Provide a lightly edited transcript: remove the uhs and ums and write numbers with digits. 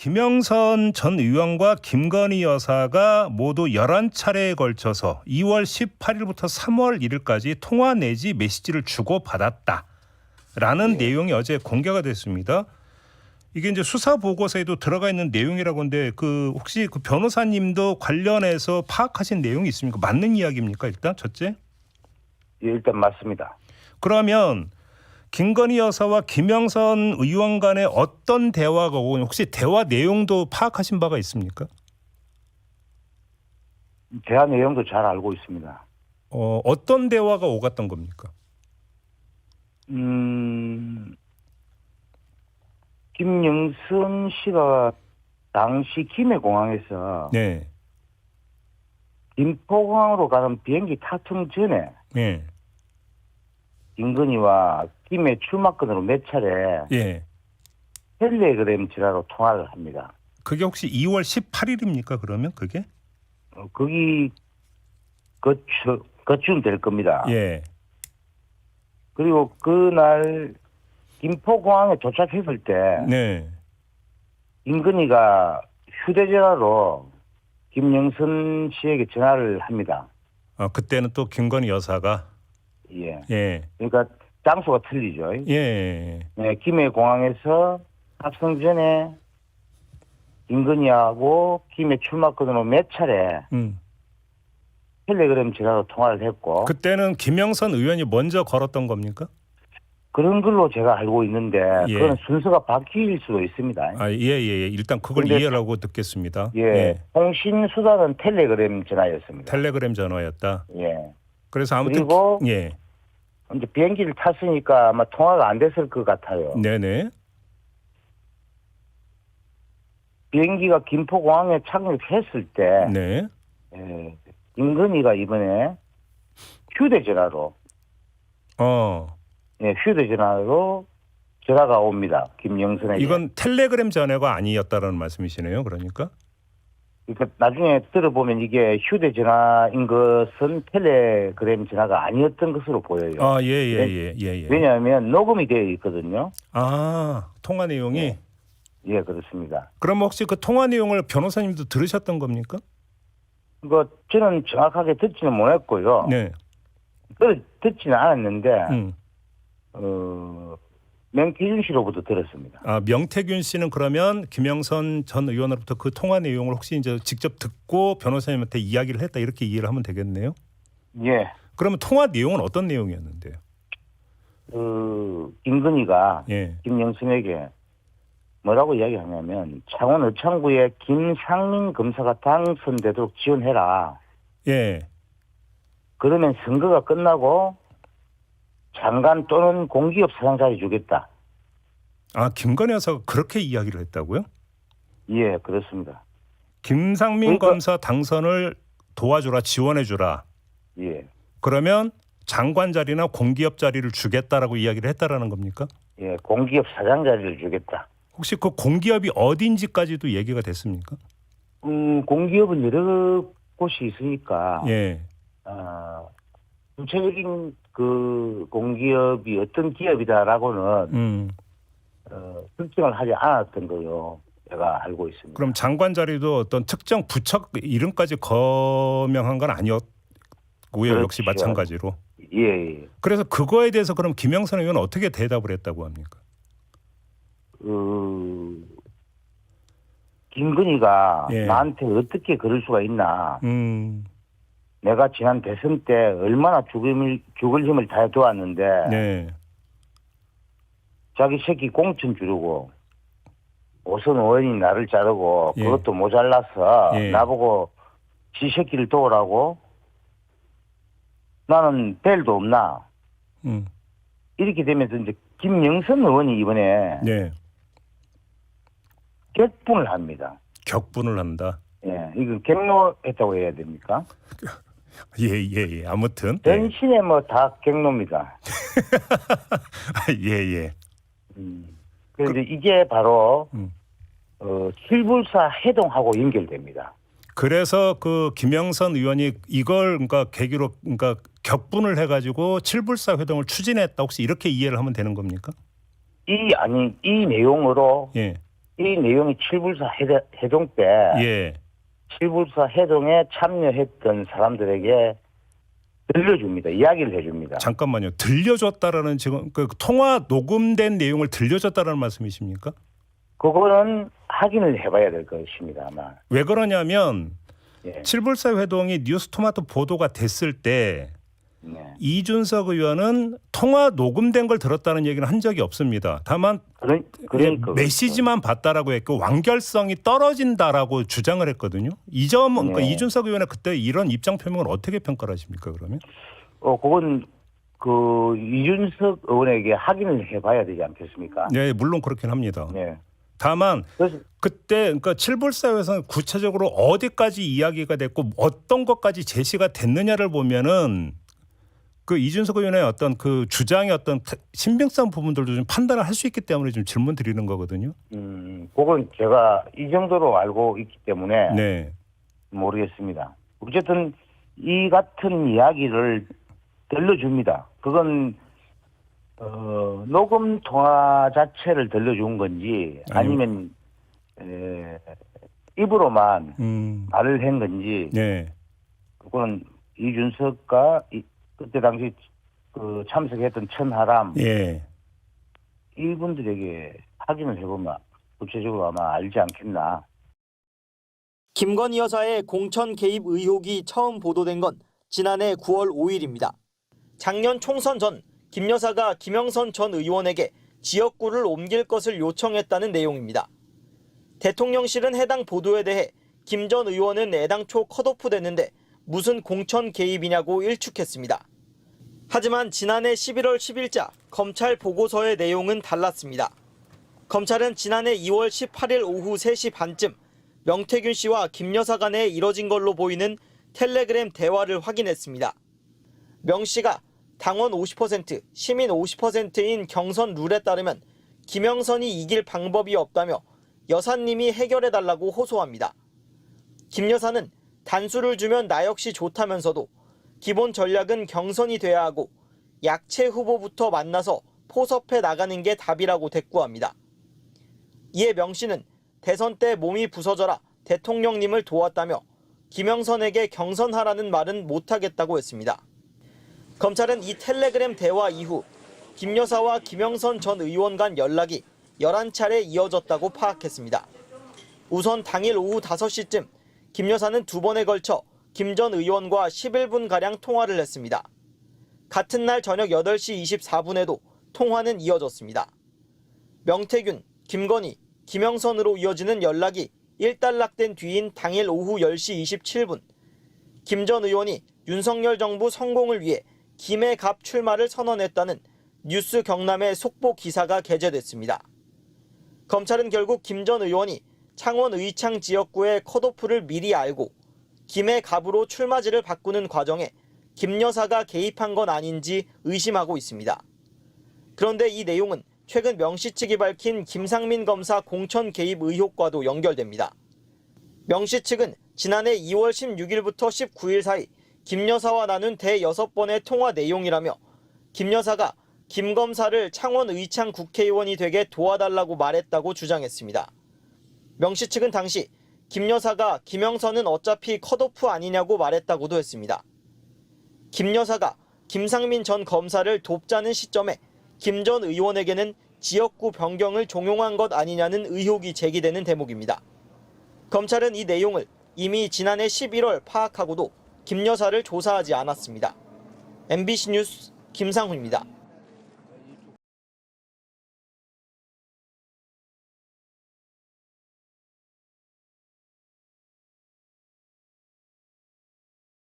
김영선 전 의원과 김건희 여사가 모두 11차례에 걸쳐서 2월 18일부터 3월 1일까지 통화 내지 메시지를 주고받았다라는 내용이 어제 공개가 됐습니다. 이게 이제 수사 보고서에도 들어가 있는 내용이라고 하는데 혹시 그 변호사님도 관련해서 파악하신 내용이 있습니까? 맞는 이야기입니까? 일단 첫째. 예, 일단 맞습니다. 그러면 김건희 여사와 김영선 의원 간의 어떤 대화가 오고 혹시 대화 내용도 파악하신 바가 있습니까? 대화 내용도 잘 알고 있습니다. 어떤 대화가 오갔던 겁니까? 김영선 씨가 당시 김해공항에서 네. 김포공항으로 가는 비행기 타청 전에 예. 김건희와 김해 출마권으로 몇 차례 예. 텔레그램 전화로 통화를 합니다. 그게 혹시 2월 18일입니까? 그러면 그게? 거기 그쯤 될 겁니다. 예. 그리고 그날 김포공항에 도착했을 때 네. 김건희가 휴대전화로 김영선 씨에게 전화를 합니다. 그때는 또 김건희 여사가 예. 예. 그러니까 장소가 틀리죠. 예. 네, 김해공항에서 탑승 전에 김건희하고 김해 출마권으로 몇 차례 텔레그램 전화로 통화를 했고 그때는 김영선 의원이 먼저 걸었던 겁니까? 그런 걸로 제가 알고 있는데 예. 그건 순서가 바뀔 수도 있습니다. 예. 일단 그걸 근데 이해를 하고 듣겠습니다. 예. 통신 수단은 텔레그램 전화였습니다. 텔레그램 전화였다. 예. 그래서 아무튼 그리고 예. 이제 비행기를 탔으니까 아마 통화가 안 됐을 것 같아요. 네네. 비행기가 김포공항에 착륙했을 때 네. 김건희가 이번에 휴대전화로 휴대전화로 전화가 옵니다. 김영선에게. 이건 텔레그램 전화가 아니었다라는 말씀이시네요. 그러니까. 그러니까 나중에 들어보면 이게 휴대전화인 것은 텔레그램 전화가 아니었던 것으로 보여요. 예. 왜냐하면 녹음이 되어 있거든요. 통화 내용이. 예, 그렇습니다. 그럼 혹시 그 통화 내용을 변호사님도 들으셨던 겁니까? 저는 정확하게 듣지는 못했고요. 네. 듣지는 않았는데 명태균 씨로부터 들었습니다. 명태균 씨는 그러면 김영선 전 의원으로부터 그 통화 내용을 혹시 이제 직접 듣고 변호사님한테 이야기를 했다 이렇게 이해를 하면 되겠네요. 예. 그러면 통화 내용은 어떤 내용이었는데요? 김건희가 예. 김영선에게 뭐라고 이야기하냐면 창원 의창구에 김상민 검사가 당선되도록 지원해라. 예. 그러면 선거가 끝나고 장관 또는 공기업 사장 자리 주겠다. 김건희 여사가 그렇게 이야기를 했다고요? 예, 그렇습니다. 김상민 검사 당선을 도와주라, 지원해주라. 예. 그러면 장관 자리나 공기업 자리를 주겠다라고 이야기를 했다라는 겁니까? 예, 공기업 사장 자리를 주겠다. 혹시 그 공기업이 어딘지까지도 얘기가 됐습니까? 공기업은 여러 곳이 있으니까. 예. 구체적인 그 공기업이 어떤 기업이다라고는 특정을 하지 않았던 걸로 제가 알고 있습니다. 그럼 장관 자리도 어떤 특정 부처 이름까지 거명한 건 아니었고요. 그렇죠. 역시 마찬가지로. 예. 그래서 그거에 대해서 그럼 김영선 의원은 어떻게 대답을 했다고 합니까? 김건희가 예. 나한테 어떻게 그럴 수가 있나. 내가 지난 대선 때 얼마나 죽을 힘을 다해 도왔는데 네. 자기 새끼 공천 주려고 오선 의원이 나를 자르고 예. 그것도 모자라서 예. 나보고 지 새끼를 도우라고 나는 벨도 없나. 이렇게 되면서 이제 김영선 의원이 이번에 네. 격분을 합니다. 격분을 한다. 예, 이거 격노했다고 해야 됩니까? 예. 아무튼. 전신에 뭐 다 격노입니다. 예. 그런데 이게 바로 칠불사 해동하고 연결됩니다. 그래서 그 김영선 의원이 이걸 그러니까 계기로 그러니까 격분을 해가지고 칠불사 회동을 추진했다. 혹시 이렇게 이해를 하면 되는 겁니까? 이 내용으로 예. 이 내용이 칠불사 해동 때 예. 칠불사 해동에 참여했던 사람들에게 들려줍니다. 이야기를 해줍니다. 잠깐만요. 들려줬다라는 지금 그 통화 녹음된 내용을 들려줬다라는 말씀이십니까? 그거는 확인을 해봐야 될 것입니다. 아마. 왜 그러냐면 예. 칠불사 회동이 뉴스토마토 보도가 됐을 때 네. 이준석 의원은 통화 녹음된 걸 들었다는 얘기는 한 적이 없습니다. 다만 그러니까 메시지만 봤다라고 했고 완결성이 떨어진다라고 주장을 했거든요. 이 점은 네. 그러니까 이준석 의원의 그때 이런 입장 표명을 어떻게 평가를 하십니까? 그러면? 그건 그 이준석 의원에게 확인을 해봐야 되지 않겠습니까? 네, 물론 그렇긴 합니다. 네. 다만 그래서 그때 그러니까 칠불사에서는 구체적으로 어디까지 이야기가 됐고 어떤 것까지 제시가 됐느냐를 보면은 그 이준석 의원의 어떤 그 주장의 어떤 신빙성 부분들도 좀 판단을 할 수 있기 때문에 좀 질문 드리는 거거든요. 그건 제가 이 정도로 알고 있기 때문에 네. 모르겠습니다. 어쨌든 이 같은 이야기를 들려줍니다. 그건 녹음 통화 자체를 들려준 건지 아니면 입으로만 말을 한 건지 네. 그거는 이준석과 그때 당시 그 참석했던 천하람 예. 이분들에게 확인을 해보면 구체적으로 아마 알지 않겠나. 김건희 여사의 공천 개입 의혹이 처음 보도된 건 지난해 9월 5일입니다. 작년 총선 전 김 여사가 김영선 전 의원에게 지역구를 옮길 것을 요청했다는 내용입니다. 대통령실은 해당 보도에 대해 김 전 의원은 애당초 컷오프됐는데 무슨 공천 개입이냐고 일축했습니다. 하지만 지난해 11월 10일자 검찰 보고서의 내용은 달랐습니다. 검찰은 지난해 2월 18일 오후 3시 반쯤 명태균 씨와 김 여사 간에 이뤄진 걸로 보이는 텔레그램 대화를 확인했습니다. 명 씨가 당원 50%, 시민 50%인 경선 룰에 따르면 김영선이 이길 방법이 없다며 여사님이 해결해달라고 호소합니다. 김 여사는 단수를 주면 나 역시 좋다면서도 기본 전략은 경선이 돼야 하고 약체 후보부터 만나서 포섭해 나가는 게 답이라고 대꾸합니다. 이에 명 씨는 대선 때 몸이 부서져라 대통령님을 도왔다며 김영선에게 경선하라는 말은 못하겠다고 했습니다. 검찰은 이 텔레그램 대화 이후 김 여사와 김영선 전 의원 간 연락이 11차례 이어졌다고 파악했습니다. 우선 당일 오후 5시쯤 김 여사는 2번에 걸쳐 김 전 의원과 11분가량 통화를 했습니다. 같은 날 저녁 8시 24분에도 통화는 이어졌습니다. 명태균, 김건희, 김영선으로 이어지는 연락이 일단락된 뒤인 당일 오후 10시 27분 김 전 의원이 윤석열 정부 성공을 위해 김해 갑 출마를 선언했다는 뉴스 경남의 속보 기사가 게재됐습니다. 검찰은 결국 김 전 의원이 창원 의창 지역구의 컷오프를 미리 알고 김해 갑으로 출마지를 바꾸는 과정에 김 여사가 개입한 건 아닌지 의심하고 있습니다. 그런데 이 내용은 최근 명 씨 측이 밝힌 김상민 검사 공천 개입 의혹과도 연결됩니다. 명 씨 측은 지난해 2월 16일부터 19일 사이 김 여사와 나눈 대6번의 통화 내용이라며 김 여사가 김 검사를 창원 의창 국회의원이 되게 도와달라고 말했다고 주장했습니다. 명 씨 측은 당시 김 여사가 김영선은 어차피 컷오프 아니냐고 말했다고도 했습니다. 김 여사가 김상민 전 검사를 돕자는 시점에 김 전 의원에게는 지역구 변경을 종용한 것 아니냐는 의혹이 제기되는 대목입니다. 검찰은 이 내용을 이미 지난해 11월 파악하고도 김 여사를 조사하지 않았습니다. MBC 뉴스 김상훈입니다.